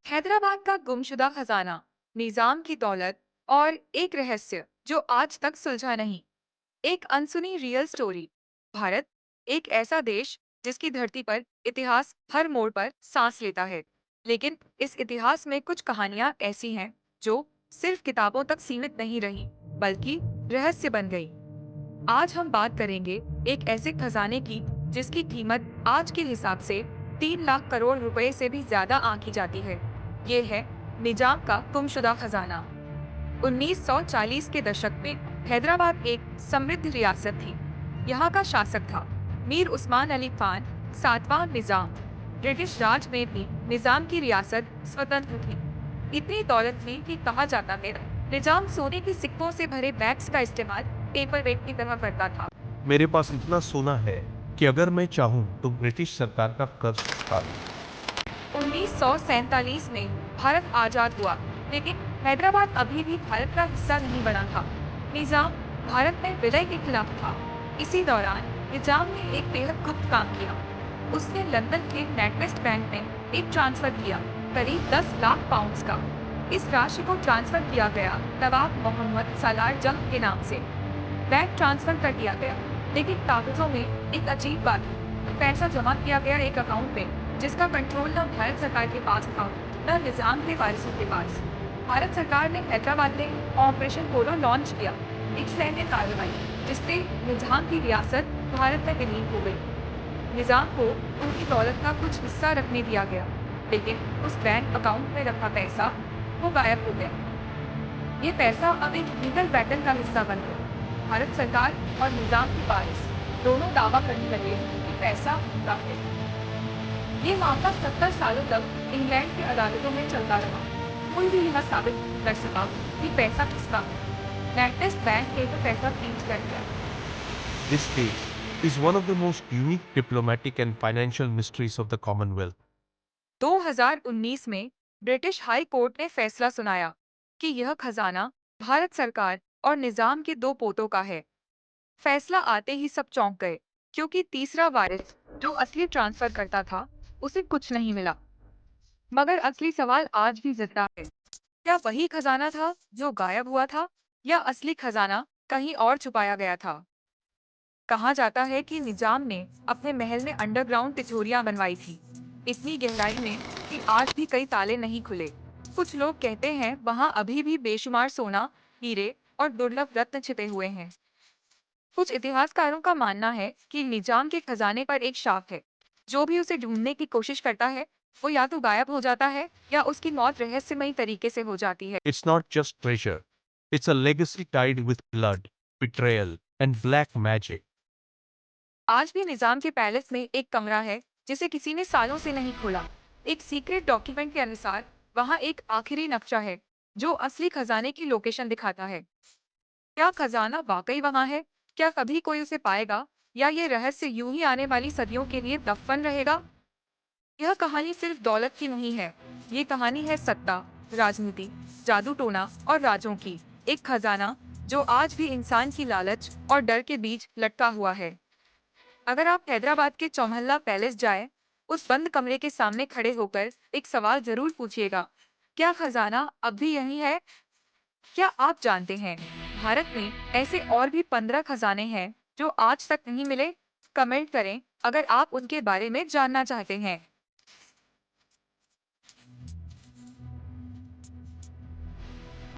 हैदराबाद का गुमशुदा खजाना, निजाम की दौलत और एक रहस्य जो आज तक सुलझा नहीं। एक अनसुनी रियल स्टोरी। भारत, एक ऐसा देश जिसकी धरती पर इतिहास हर मोड़ पर सांस लेता है। लेकिन इस इतिहास में कुछ कहानियां ऐसी हैं जो सिर्फ किताबों तक सीमित नहीं रही, बल्कि रहस्य बन गई। आज हम बात करेंगे एक ऐसे खजाने की जिसकी कीमत आज के हिसाब से 3 लाख करोड़ रुपए से भी ज्यादा आंकी जाती है। ये है निजाम का गुमशुदा खजाना। 1940 के दशक में हैदराबाद एक समृद्ध रियासत थी। यहाँ का शासक था मीर उस्मान अली खान, सातवां निजाम। ब्रिटिश राज में भी निजाम की रियासत स्वतंत्र थी। इतनी दौलत थी कि कहा जाता है निजाम सोने के सिक्कों से भरे बैग्स का इस्तेमाल पेपर वेट की तरह करता था। मेरे पास इतना सोना है कि अगर मैं चाहूँ तो ब्रिटिश सरकार का कर्ज चुका दूं। 1947 में भारत आजाद हुआ, लेकिन हैदराबाद अभी भी भारत का हिस्सा नहीं बना था। निजाम भारत में विलय के खिलाफ था। इसी दौरान निजाम ने एक बेहद गुप्त काम किया। उसने लंदन के नेटवेस्ट बैंक में एक ट्रांसफर किया, करीब 10 लाख पाउंड्स का। इस राशि को ट्रांसफर किया गया नवाब मोहम्मद सालार जंग के नाम से। बैंक ट्रांसफर कर दिया गया, लेकिन कागजों में एक अजीब बात थी। पैसा जमा किया गया एक अकाउंट में जिसका कंट्रोल न भारत सरकार के पास था, न निजाम के वारिसों के पास। भारत सरकार ने हैदराबाद में ऑपरेशन पोलो लॉन्च किया, एक सैन्य कार्रवाई जिससे निजाम की रियासत भारत में विलीन हो गई। निजाम को उनकी दौलत का कुछ हिस्सा रखने दिया गया, लेकिन उस बैंक अकाउंट में रखा पैसा वो गायब हो गया। ये पैसा अब एक लीगल बैटल का हिस्सा बन गया। भारत सरकार और निजाम की वारिस दोनों दावा करने लगे कि पैसा उनका है। ये मामला 70 सालों तक इंग्लैंड की अदालतों में चलता रहा। कोई भी यह साबित नहीं कर सका कि पैसा किसका है। नेटवेस्ट बैंक ने तो पैसा फ्रीज कर दिया। This case is one of the most unique diplomatic and financial mysteries of the Commonwealth. 2019 में ब्रिटिश हाई कोर्ट ने फैसला सुनाया कि यह खजाना भारत सरकार और निजाम के दो पोतों का है। फैसला आते ही सब चौंक गए, क्योंकि तीसरा वारिस जो असली ट्रांसफर करता था उसे कुछ नहीं मिला। मगर असली सवाल आज भी जिंदा है। क्या वही खजाना था जो गायब हुआ था, या असली खजाना कहीं और छुपाया गया था? कहा जाता है कि निजाम ने अपने महल में अंडरग्राउंड तिजोरियां बनवाई थी, इतनी गहराई में कि आज भी कई ताले नहीं खुले। कुछ लोग कहते हैं वहां अभी भी बेशुमार सोना, हीरे और दुर्लभ रत्न छिपे हुए हैं। कुछ इतिहासकारों का मानना है कि निजाम के खजाने पर एक शाप है। जो भी उसे ढूंढने की कोशिश करता है वो या तो गायब हो जाता है या उसकी मौत रहस्यमयी तरीके से हो जाती है। It's not just treasure, it's a legacy tied with blood, betrayal, and black magic. आज भी निजाम के पैलेस में एक कमरा है जिसे किसी ने सालों से नहीं खोला। एक सीक्रेट डॉक्यूमेंट के अनुसार वहां एक आखिरी नक्शा है जो असली खजाने की लोकेशन दिखाता है। क्या खजाना वाकई वहां है? क्या कभी कोई उसे पाएगा, या ये रहस्य यूं ही आने वाली सदियों के लिए दफन रहेगा? यह कहानी सिर्फ दौलत की नहीं है। ये कहानी है सत्ता, राजनीति, जादू टोना और राजों की। एक खजाना जो आज भी इंसान की लालच और डर के बीच लटका हुआ है। अगर आप हैदराबाद के चौमहल्ला पैलेस जाएं, उस बंद कमरे के सामने खड़े होकर एक सवाल जरूर पूछिएगा, क्या खजाना अब भी यही है? क्या आप जानते हैं भारत में ऐसे और भी 15 खजाने हैं जो आज तक नहीं मिले? कमेंट करें अगर आप उनके बारे में जानना चाहते हैं।